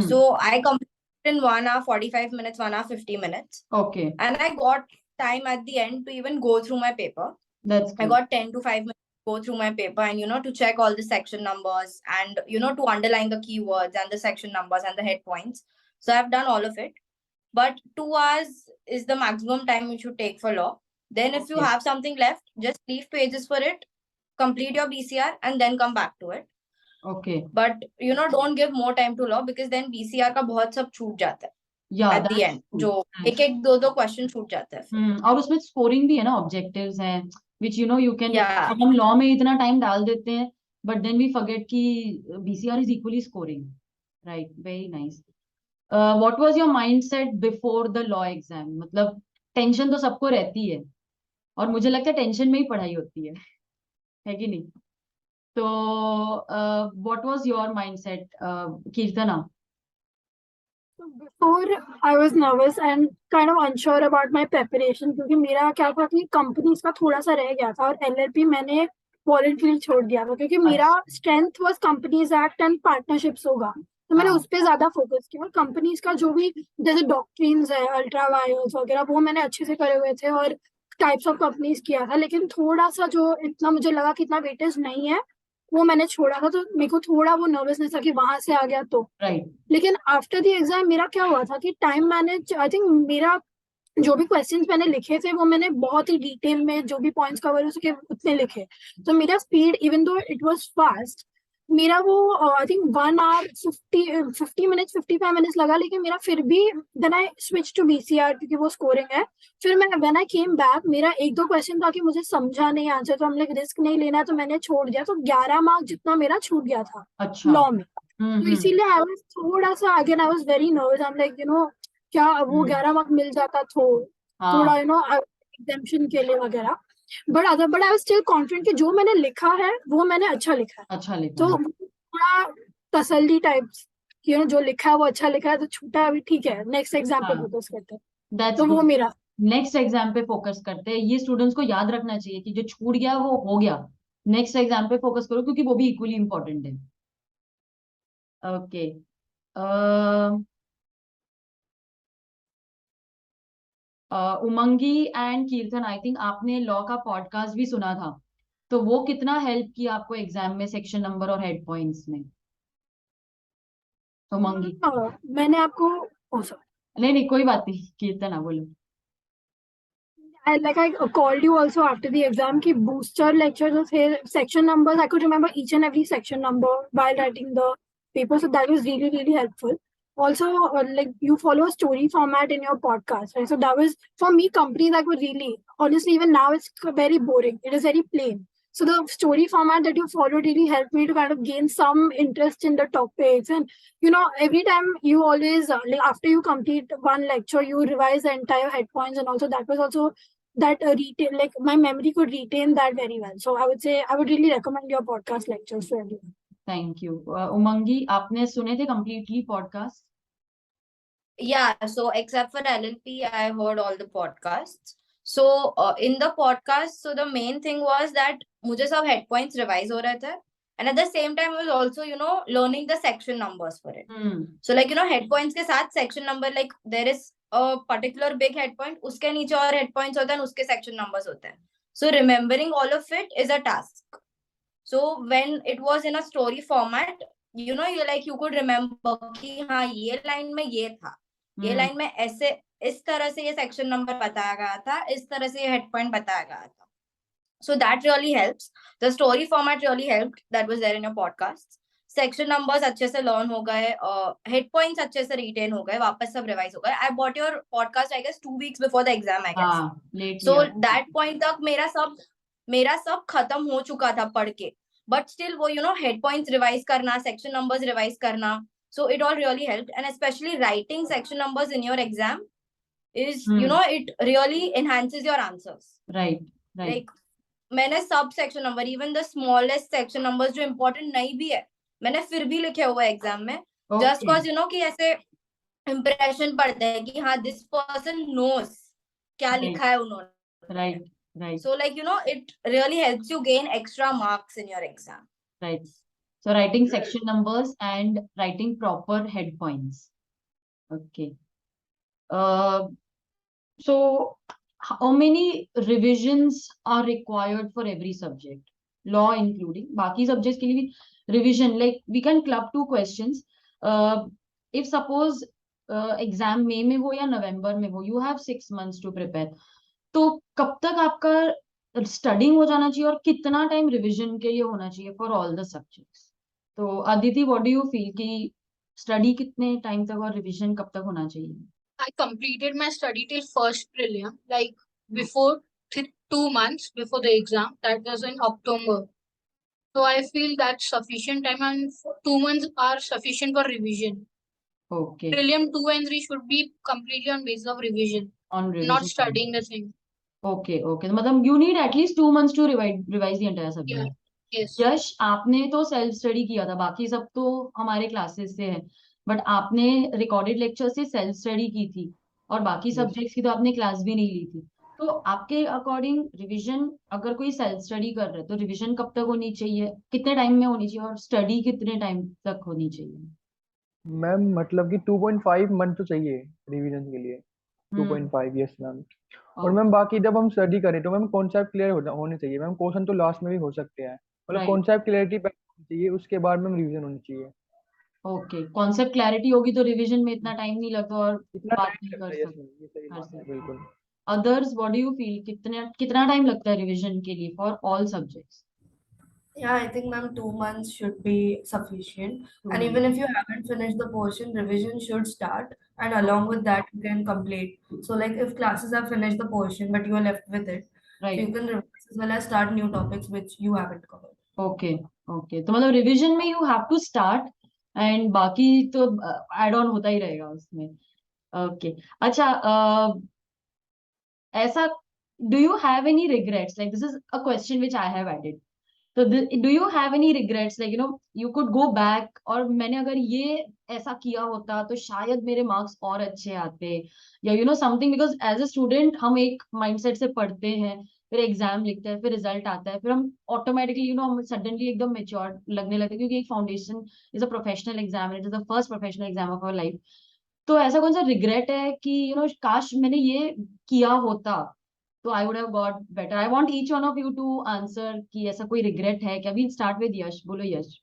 So I completed in 1 hour 45 minutes, 1 hour 50 minutes. Okay. And I got time at the end to even go through my paper. That's good. I got 10 to 5 minutes to go through my paper and, to check all the section numbers and, to underline the keywords and the section numbers and the head points. So I've done all of it. But 2 hours is the maximum time you should take for law. Then if you have something left, just leave pages for it, complete your BCR and then come back to it. Okay. But, don't give more time to law because then BCR का बहुत सब छूट जाता है. Yeah, at the end, जो एक दो question छूट जाता है. और उसमें स्कोरिंग भी है ना, ऑब्जेक्टिव्स हैं which you can. Yeah. हम लॉ में इतना टाइम डाल देते हैं, but then we forget कि BCR is equally scoring. Right, very nice. What was your mindset before the law exam? मतलब टेंशन तो सबको रहती है, और मुझे लगता है टेंशन में ही पढ़ाई होती है कि नहीं? तो what was your mindset, Keerthana? Before I was nervous and kind of unsure about my preparation, क्योंकि मेरा क्या था कि कंपनीज का थोड़ा सा रह गया था और एलएलपी मैंने वॉलंटरी छोड़ दिया था, क्योंकि मेरा strength was companies act and partnerships होगा, तो मैंने उस पर ज्यादा फोकस किया. और कंपनीज का जो भी जैसे डॉक्ट्रिन्स है, अल्ट्रा वायर्स वगैरह, वो मैंने अच्छे से करे हुए थे और टाइप्स ऑफ कंपनीज किया था. लेकिन थोड़ा सा जो इतना मुझे लगा कि इतना वेटेज नहीं है, वो मैंने छोड़ा था, तो मेरे को थोड़ा वो नर्वसनेस था कि वहां से आ गया तो। राइट। लेकिन आफ्टर द एग्जाम मेरा क्या हुआ था कि टाइम मैनेज, आई थिंक मेरा जो भी क्वेश्चंस मैंने लिखे थे वो मैंने बहुत ही डिटेल में जो भी पॉइंट्स कवर हो सके उतने लिखे। तो मेरा speed, even though it was fast, मेरा वो I think 1 hour 50 minutes 55 minutes लगा, लेकिन मेरा फिर भी then I switch to BCR क्योंकि वो स्कोरिंग है। फिर मैं व्हेन आई केम बैक, मेरा एक दो क्वेश्चन था कि मुझे समझा नहीं आंसर, तो हम लोग रिस्क नहीं लेना, तो मैंने छोड़ दिया, तो 11 मार्क जितना मेरा छूट गया था अच्छा। लॉ में। तो इसीलिए आई वाज थोड़ा सा, again I was very nervous, I am like क्या वो 11 मार्क मिल जाता तो थोड़ा हाँ। एग्जाम्शन के लिए वगैरह। But I was still confident कि जो मैंने लिखा है वो मैंने अच्छा लिखा है। अच्छा लिखा तो है। थोड़ा तसल्ली टाइप्स कि जो लिखा है वो अच्छा लिखा है, तो छूटा है अभी ठीक है, नेक्स्ट एग्जाम पे हाँ, फोकस करते हैं। दैट्स तो वो गुड। मेरा नेक्स्ट एग्जाम पे फोकस करते हैं, ये स्टूडेंट्स को याद रखना चाहिए कि जो छूट गया वो हो गया, नेक्स्ट एग्जाम पे फोकस करो क्योंकि वो भी इक्वली इंपॉर्टेंट है। ओके। उमंगी एंड कीर्तन, आई थिंक आपने लॉ का पॉडकास्ट भी सुना था, तो वो कितना हेल्प किया आपको एग्जाम में सेक्शन नंबर और हेड पॉइंट्स में? उमंगी। मैंने आपको नहीं नहीं, कोई बात नहीं, कीर्तन आप बोलो। I called you also after the exam ki booster lecture jo the section numbers, I could remember each and every section number while writing the paper, so that was really really helpful. Also, like you follow a story format in your podcast, right? So that was for me company that was really, honestly, even now it's very boring. It is very plain. So the story format that you followed really helped me to kind of gain some interest in the topics. And every time you always like after you complete one lecture, you revise the entire head points, and also that was also that retain, like my memory could retain that very well. So I would say I would really recommend your podcast lectures to everyone. Thank you. Umangi, आपने सुने थे completely podcast? Yeah, so except for LLP, I heard all the podcasts. So in the podcast, so the main thing was that मुझे सब head points revise हो रहे थे, and at the same time I was also learning the section numbers for it. So like head points के साथ section number, like there is a particular big head point, उसके नीचे और head points होते हैं, उसके section numbers होते हैं. So remembering all of it is a task. So when it was in a story format, you could remember कि हाँ ये line में ये था, ये लाइन में ऐसे इस तरह से ये सेक्शन नंबर बताया गया था, इस तरह से ये हेड पॉइंट बताया गया था. So that really helps. The story format really helped. That was there in your podcast. Section numbers अच्छे से learn हो गए, head points अच्छे से retain हो गए, वापस सब revise हो गए. I bought your podcast I guess 2 weeks before the exam I guess. हाँ, लेट So लिया। that point तक मेरा सब खत्म हो चुका था पढ़ के. But still वो head points revise करना, section numbers revise करना. So it all really helped, and especially writing section numbers in your exam is, it really enhances your answers. Right, right. Like मैंने सब section number, even the smallest section numbers जो important नहीं भी है, मैंने फिर भी लिखे हुए एग्जाम में, just cause कि ऐसे impression पड़ता है कि हाँ this person knows क्या लिखा है उन्होंने. Right, right. So like it really helps you gain extra marks in your exam. Right. So writing section numbers and writing proper head points. Okay. So how many revisions are required for every subject? Law including. बाकी subjects के लिए भी revision, like we can club 2 questions. If suppose exam May में हो या November में हो, you have 6 months to prepare. तो कब तक आपका स्टडिंग हो जाना चाहिए और कितना टाइम रिवीजन के लिए होना चाहिए फॉर ऑल द सब्जेक्ट्स? तो Aditi, what do you feel कि स्टडी कितने टाइम तक और रिवीजन कब तक होना चाहिए? I completed my study till first prelim, like before 2 months before the exam. That was in October. So I feel that's sufficient time, and 2 months are sufficient for revision. Okay. Prelim 2 and 3 should be completely on basis of revision, On revision. not studying the thing. Okay, okay. मतलब you need at least 2 months to revise the entire subject. Yeah. Yes. यश, आपने तो self study किया था, बाकी सब तो हमारे classes से है, बट आपने रिकॉर्डेड लेक्चर से सेल्फ स्टडी की थी और बाकी सब्जेक्ट्स की तो आपने क्लास भी नहीं ली थी. तो आपके अकॉर्डिंग रिवीजन, अगर कोई सेल्फ स्टडी कर रहा है तो रिवीजन कब तक होनी चाहिए, कितने टाइम में होनी चाहिए, और स्टडी कितने टाइम तक होनी चाहिए? मैम मतलब कि 2.5 मंथ तो चाहिए रिवीजन के लिए. 2.5, यस मैम. और मैम बाकी जब हम स्टडी करें तो मैम कॉन्सेप्ट क्लियर होने चाहिए मैम. क्वेश्चन तो लास्ट में भी हो सकते हैं, मतलब राइट। कॉन्सेप्ट क्लैरिटी पहले होनी चाहिए, उसके बाद में रिवीजन होनी चाहिए। ओके, कॉन्सेप्ट क्लैरिटी होगी तो रिवीजन में इतना टाइम नहीं लगता और इतना बात टाइम नहीं लगता कर है, यस मैम, ये सही बात है सकते। बिल्कुल। Others, what do you feel, कितना टाइम लगता है रिवीजन के लिए for all subjects? Yeah, I think ma'am 2 months should be sufficient. 2 And even months, if you haven't finished the portion, revision should start. And along with that, you can complete. So like if classes have finished the portion, but you are left with it, so you right. can revise as well as start new topics which you haven't covered. Okay. Okay, तो मतलब revision में you have to start and बाकी तो add on होता ही रहेगा उसमें। Okay. अच्छा, ऐसा, do you have any regrets, like this is a question which I have added, तो do you have any regrets, like you could go back और मैंने अगर ये ऐसा किया होता तो शायद मेरे मार्क्स और अच्छे आते, या something, because as a student हम एक माइंडसेट से पढ़ते हैं, फिर एग्जाम लिखते हैं, फिर रिजल्ट आता है, फिर हम ऑटोमेटिकली हम सडनली एकदम मेच्योर लगने लगते हैं, क्योंकि एक foundation is a professional exam, it is the first professional exam of our life. तो ऐसा कौन सा रिग्रेट है कि काश मैंने ये किया होता तो I would have got better? I want each one of you to answer कि ऐसा कोई रिग्रेट है क्या? वी स्टार्ट विद यश, बोलो यश।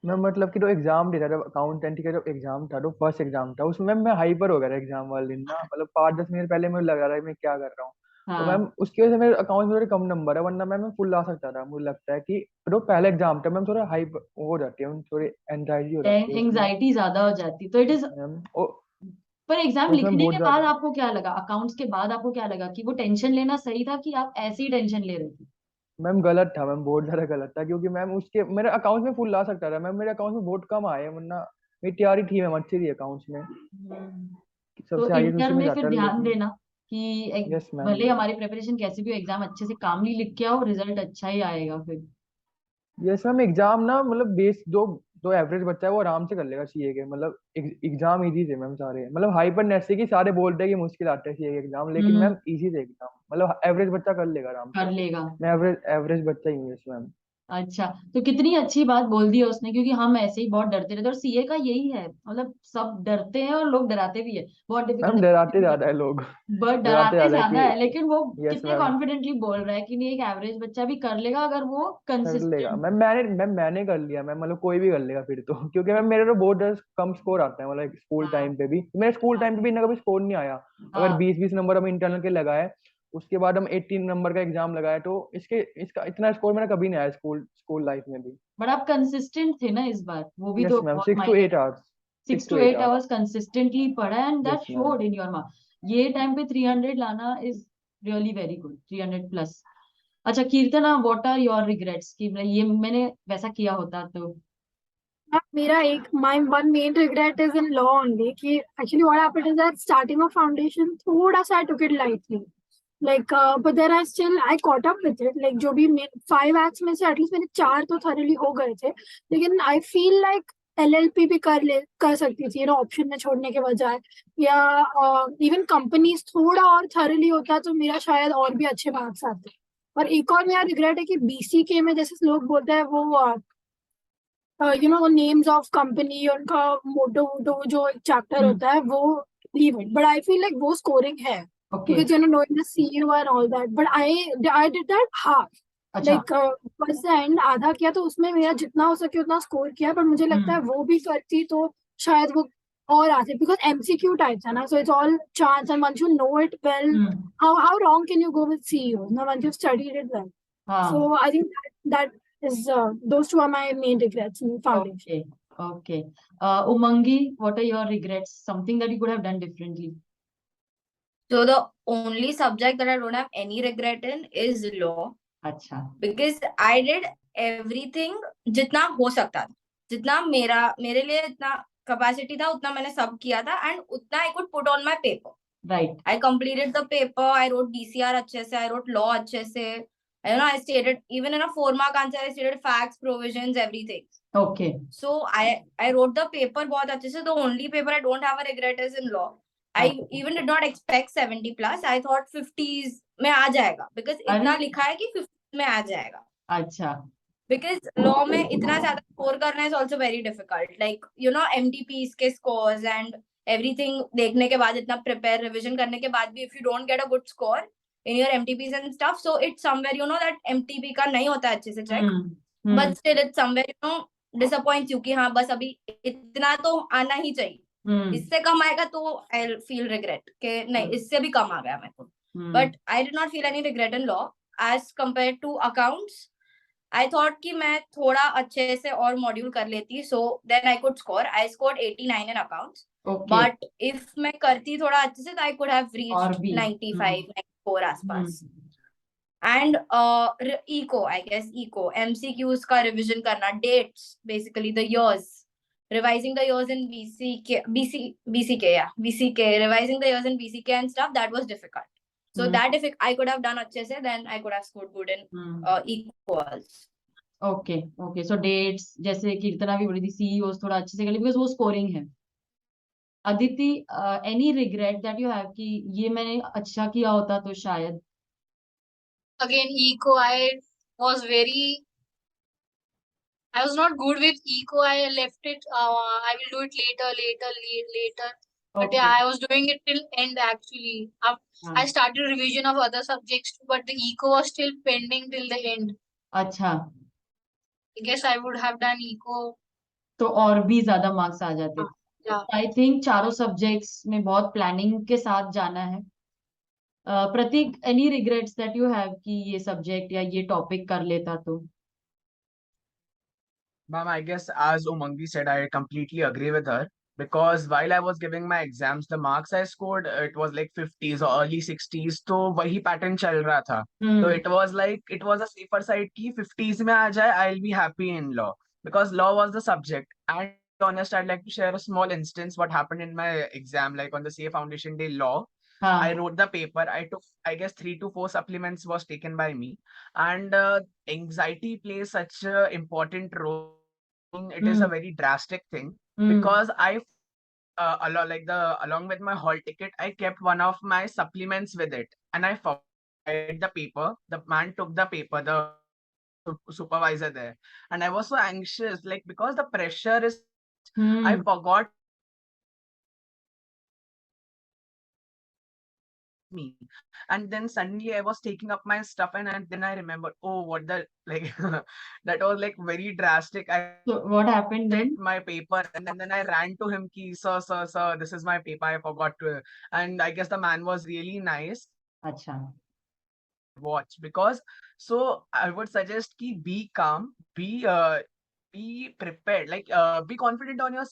मैं मतलब कि जो एग्जाम दिया था, जब अकाउंटेंट का जो एग्जाम था, जो फर्स्ट एग्जाम था, उसमें मैं हाइपर हो गया था एग्जाम वाले दिन ना, मतलब 5-10 मिनट पहले मुझे लगा रहा है मैं क्या कर रहा हूँ। तो हाँ, मैम उसकी वजह से मेरे अकाउंट में थोड़े कम नंबर है, वरना मैं फुल ला सकता था। मुझे लगता है कि जो पहले एग्जाम था मैम थोड़ा हाइप हो जाती है, थोड़ी एंजाइटी हो जाती है उसमें। एंजाइटी ज्यादा हो जाती तो इट यस इज। मैम। पर एग्जाम उसमें लिखने बहुत के बाद ज्यादा। आपको क्या लगा, अकाउंट्स के बाद आपको क्या लगा कि वो टेंशन लेना सही था कि आप ऐसी ही टेंशन ले रहे थे? मैम गलत था मैम, बहुत ज्यादा गलत था, क्योंकि मैम उसके मेरे अकाउंट में फुल ला सकता था मैम, मेरे अकाउंट में बहुत कम आए, वरना मेरी तैयारी थी मैम, अच्छी थी अकाउंट्स में, हम्म। तो सबसे आगे इंटर उसी में में फिर जाता है ध्यान लेकिन। देना कि यस मैम। भले हमारी प्रिपरेशन कैसी भी हो, एग्जाम अच्छे से कामली लिख के आओ, रिजल्ट अच्छा ही आएगा फिर। यस मैम, एग्जाम ना मतलब बेस जो जो एवरेज बच्चा है वो आराम से कर लेगा सीए के, मतलब एग्जाम इजी थे मैम सारे, मतलब हाइपर नेट से कि सारे बोलते हैं कि मुश्किल आते हैं सीए के एग्जाम, लेकिन हम्म, मैम इजी थे एग्जाम, मतलब एवरेज बच्चा कर लेगा आराम से। कर लेगा। मैं एवरेज एवरेज बच्चा ही हूँ यस मैम। अच्छा, तो कितनी अच्छी बात बोल दी है उसने, क्योंकि हम ऐसे ही बहुत डरते रहते हैं, और सीए का यही है, मतलब सब डरते हैं और लोग डराते भी है, बहुत मैम डिफिकल्ट डराते है, ज्यादा है लोग। बट डराते डराते ज्यादा है ज्यादा कि। है, लेकिन वो यस कितने मैम। कॉन्फिडेंटली बोल रहा है कि नहीं, एक एवरेज बच्चा भी कर लेगा अगर वो कर लेगा कंसिस्टेंट। मैम, मैंने कर लिया मैम, मतलब कोई भी कर लेगा फिर तो, क्योंकि मैम मेरे तो बहुत कम स्कोर आता है, मतलब स्कूल हाँ, टाइम पे भी, मेरे स्कूल टाइम पे भी इतना कभी स्कोर नहीं आया। अगर हाँ, 20-20 नंबर हम इंटरनल के लगाए, उसके बाद हम 18 नंबर का एग्जाम लगाए, तो इसका इतना स्कोर मेरा कभी नहीं आया स्कूल स्कूल लाइफ में भी। बट आप कंसिस्टेंट थे ना इस बार, वो भी यस तो मैम, बहुत सिक्स टू मायने। Eight hours six six to to eight eight hours hours consistently पढ़ा and that yes ma'am. Showed in your mark. ये टाइम पे 300 लाना is really very good, 300 plus. अच्छा Keerthana, what are your regrets कि मतलब ये मैंने वैसा किया होता तो? मेरा एक my one main regret is in law only कि actually what happened is that starting of foundation थोड़ा सा I took it lightly, like but then I still I caught up with it, like जो भी 5 acts में से at least मेरे 4 तो thoroughly हो गए थे, लेकिन I feel like LLP भी कर सकती थी ऑप्शन में छोड़ने के बजाय, या इवन कंपनीज थोड़ा और thoroughly होता तो मेरा शायद और भी अच्छे मार्क्स आते। और एक और मेरा रिग्रेट है कि BCK में जैसे लोग बोलते हैं वो नेम्स ऑफ कंपनी, उनका मोटो वोटो जो एक चैप्टर होता है वो leave it, but I feel like वो स्कोरिंग है okay. because knowing the CEO and all that, but I did that half, अच्छा। like towards the end आधा किया, तो उसमें मेरा जितना हो सके उतना स्कोर किया, पर मुझे लगता है वो भी करती तो शायद वो और आते, because MCQ types है ना, so it's all chance and once you know it well, hmm. how wrong can you go with CEO now once you've studied it well. हाँ। So I think that is those two are my main regrets in foundation. Okay. Okay. Umangi, what are your regrets, something that you could have done differently? So the only subject that I don't have any regret in is law, अच्छा। because I did everything जितना हो सकता था, जितना मेरे लिए इतना capacity था उतना मैंने सब किया था, and उतना I could put on my paper. Right. I completed the paper, I wrote DCR अच्छे से, I wrote law अच्छे से, I stated even in a 4 mark answer I stated facts, provisions, everything. Okay. So I wrote the paper बहुत अच्छे से. The only paper I don't have a regret is in law. I even did not expect 70 plus. I thought 50s में आ जाएगा, because इतना अरे लिखा है कि 50 में आ जाएगा. अच्छा। Because law में इतना ज्यादा score करना is also very difficult. Like MTPs के scores and everything देखने के बाद, इतना prepare revision करने के बाद भी if you don't get a good score, in your MTPs and stuff. So it's somewhere, you know, that MTP का नहीं होता अच्छे से check, hmm but still it's somewhere, you know, disappoints you कि हाँ बस अभी इतना तो आना ही चाहिए, इससे कम आएगा तो I'll feel regret कि नहीं इससे भी कम आ गया मेरे को. But I did not feel any regret in law as compared to accounts. I thought कि मैं थोड़ा अच्छे से और मॉड्यूल कर लेती, so then I could score. I scored 89 in accounts. Okay. But if मैं करती थोड़ा अच्छे से, तो I could have और reached भी 95, 94 आसपास. हम्म And eco, I guess eco, MCQs का revision करना, dates, basically the years, revising the years in BCK, revising the years in BCK and stuff, that was difficult. So that if I could have done अच्छे से, then I could have scored good in equals. Okay okay. So that's जैसे कीर्तना भी बोली थी, CEOs थोड़ा अच्छे से कर ली बिकॉज वो स्कोरिंग है. Aditi, any regret that you have कि ये मैंने अच्छा किया होता तो शायद? Again, eco, I was not good with eco. I left it. I will do it later. But yeah, I was doing it till end actually. I started revision of other subjects too, but the eco was still pending till the end. अच्छा, I guess I would have done eco. तो और भी ज्यादा marks आ जाते. I think चारों subjects में बहुत planning के साथ जाना है. Prateek, any regrets that you have कि ये सब्जेक्ट या ये टॉपिक कर लेता तो? Ma'am, I guess as Umangi said, I completely agree with her because while I was giving my exams, the marks I scored, it was like 50s or early 60s, तो वही pattern चल रहा था. So it was like, it was a safer side कि 50s में आ जाए, I'll be happy in law because law was the subject. And to be honest, I'd like to share a small instance what happened in my exam, like on the CA Foundation Day law. I wrote the paper. I took, I guess, 3 to 4 supplements was taken by me, and anxiety plays such an important role. It is a very drastic thing because along with my hall ticket, I kept one of my supplements with it, and I forgot the paper. The man took the paper, the supervisor there, and I was so anxious, like because the pressure is, I forgot me, and then suddenly I was taking up my stuff, and then I remembered, oh, what the like that was like very drastic. So what happened then? My paper, and then I ran to him ki, sir, this is my paper, I forgot to. And I guess the man was really nice. अच्छा. Watch, because so I would suggest ki be calm, be prepared, like be confident on your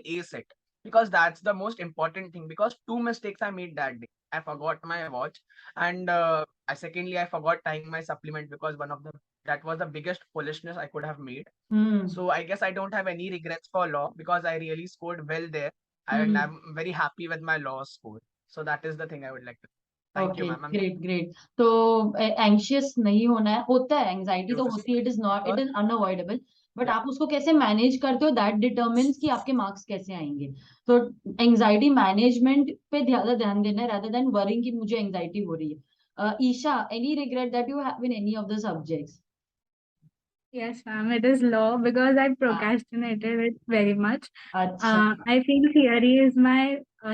ace it, because that's the most important thing. Because 2 mistakes I made that day. I forgot my watch, and secondly I forgot tying my supplement, because that was the biggest foolishness I could have made. So I guess I don't have any regrets for law because I really scored well there, and I'm very happy with my law score. So that is the thing I would like to. Thank you, ma'am. Great. तो anxious नहीं होना है, होता है anxiety तो होती है, it is unavoidable, but आप उसको कैसे मैनेज करते हो दैट डिटरमिन्स कि आपके मार्क्स कैसे आएंगे. तो एंजाइटी मैनेजमेंट पे ज्यादा ध्यान देना है rather than वरिंग कि मुझे एंजाइटी हो रही है. Isha, any regret that you have in any of the subjects? Yes, ma'am, it is law because I procrastinated it very much. अच्छा. I feel theory is my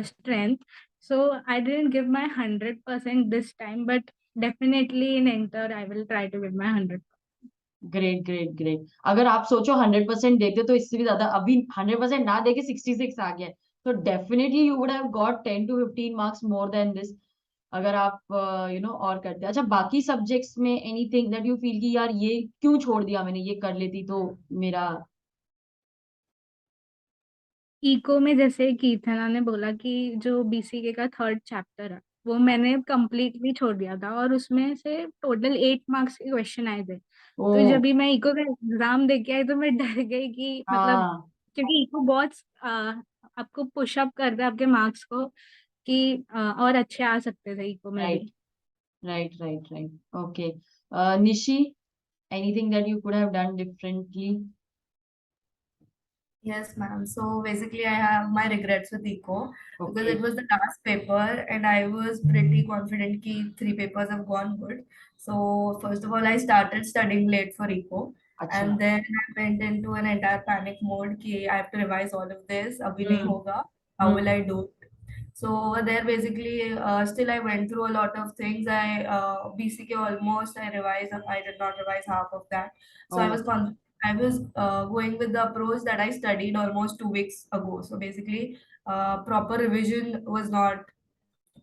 strength, so I didn't give my 100% this time, but definitely in inter I will try to give my 100%. Great. अगर आप सोचो 100% देते तो इससे भी ज्यादा, अभी 100% ना देके 66 आ गया, तो definitely you would have got 10 to 15 marks more than this अगर आप और करते. अच्छा, बाकी सब्जेक्ट्स में एनीथिंग दैट यू फील कि यार ये क्यों छोड़ दिया मैंने, ये कर लेती तो मेरा? इको में जैसे कीर्तना ने बोला कि जो बीसीके का 3rd चैप्टर है वो मैंने कंप्लीटली छोड़ दिया था, और उसमें से टोटल 8 मार्क्स के क्वेश्चन आए थे. तो जब भी मैं इको का एग्जाम दे के आई तो मैं डर गई कि मतलब क्योंकि इको बहुत आपको पुशअप करता है आपके मार्क्स को कि और अच्छे आ सकते थे इको में भी. Right. Okay. Nishi, anything that you could have done differently? Yes, ma'am. So basically, I have my regrets with eco because it was the last paper, and I was pretty confident that 3 papers have gone good. So first of all, I started studying late for eco, and then I went into an entire panic mode. That I have to revise all of this. Abhi nahi hoga. How will I do it? So over there, basically, still I went through a lot of things. BCK almost I revised. I did not revise half of that. So I Oh, was going with the approach that I studied almost 2 weeks ago. So basically, proper revision was not,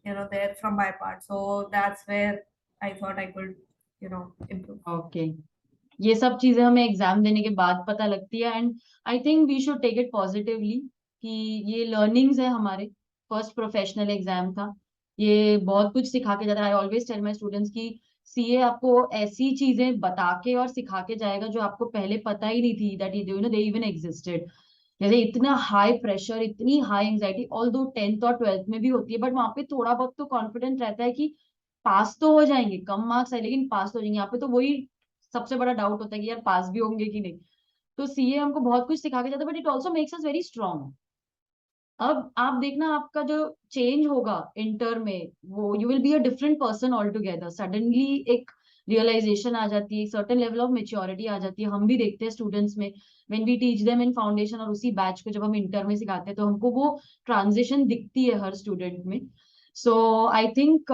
there from my part. So that's where I thought I could, improve. Okay. ये सब चीजें हमें exam देने के बाद पता लगती है, and I think we should take it positively कि ये लर्निंग्स है हमारे। फर्स्ट प्रोफेशनल एग्जाम था, ये बहुत कुछ सिखा के जाता है। I always tell my students की सीए आपको ऐसी चीजें बता के और सिखा के जाएगा जो आपको पहले पता ही नहीं थी, that you know they even existed. जैसे इतना हाई प्रेशर, इतनी हाई एंजाइटी, ऑल दो 10th और 12th में भी होती है, बट वहां पे थोड़ा बहुत तो कॉन्फिडेंट रहता है कि पास तो हो जाएंगे, कम मार्क्स आए लेकिन पास तो हो जाएंगे। यहाँ पे तो वही सबसे बड़ा डाउट होता है कि यार पास भी होंगे कि नहीं। तो सीए हमको बहुत कुछ सिखा के जाता है, but it also makes us very strong. अब आप देखना आपका जो चेंज होगा इंटर में, वो you will be a different person all together. Suddenly एक रियलाइजेशन आ जाती है, सर्टेन लेवल ऑफ मेच्योरिटी आ जाती है। हम भी देखते हैं स्टूडेंट्स में, when we teach them in foundation, और उसी बैच को जब हम इंटर में सिखाते हैं तो हमको वो ट्रांजिशन दिखती है हर स्टूडेंट में। So I think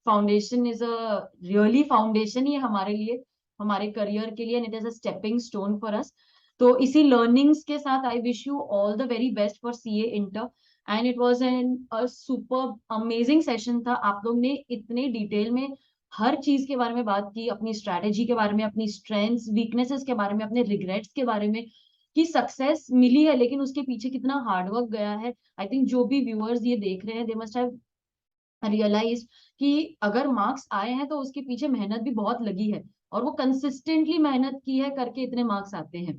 foundation is a really, foundation ही है हमारे लिए, हमारे करियर के लिए, and it is a stepping stone for us. तो इसी लर्निंग्स के साथ I wish you all the very best for CA inter, and it was an a super amazing session था। आप लोग ने इतने डिटेल में हर चीज के बारे में बात की, अपनी स्ट्रैटेजी के बारे में, अपनी स्ट्रेंथ्स वीकनेसेस के बारे में, अपने रिग्रेट्स के बारे में, कि सक्सेस मिली है लेकिन उसके पीछे कितना हार्डवर्क गया है। आई थिंक जो भी व्यूअर्स ये देख रहे हैं, दे मस्ट हैव रियलाइज कि अगर मार्क्स आए हैं तो उसके पीछे मेहनत भी बहुत लगी है, और वो कंसिस्टेंटली मेहनत की है करके इतने मार्क्स आते हैं।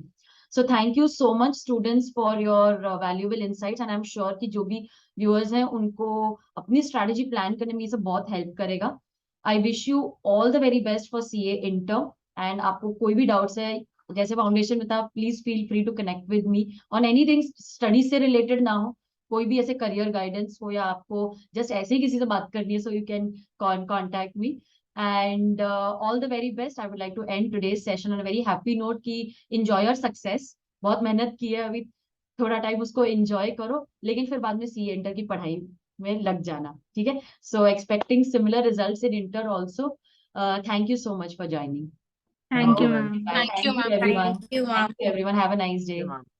So thank you so much students for your valuable insights, and I am sure कि जो भी व्यूअर्स हैं उनको अपनी स्ट्रैटेजी प्लान करने में ये सब बहुत हेल्प करेगा। I wish you all the very best for CA inter, and आपको कोई भी डाउट्स है, जैसे फाउंडेशन में था, please feel free to connect with me on anything study से रिलेटेड ना हो, कोई भी ऐसे करियर गाइडेंस हो, या आपको जस्ट ऐसे ही किसी से बात करनी है, so you can contact me. And all the very best. I would like to end today's session on a very happy note कि एंजॉय योर सक्सेस। बहुत मेहनत की है, अभी थोड़ा टाइम उसको एंजॉय करो, लेकिन फिर बाद में सी इंटर की पढ़ाई में लग जाना, ठीक है? सो expecting similar results in inter also. Thank you so much for joining. Thank you Okay. Ma'am. Thank you, Thank you ma'am. everyone. Thank you, ma'am. Thank you everyone. Have a nice day. Yeah, ma'am.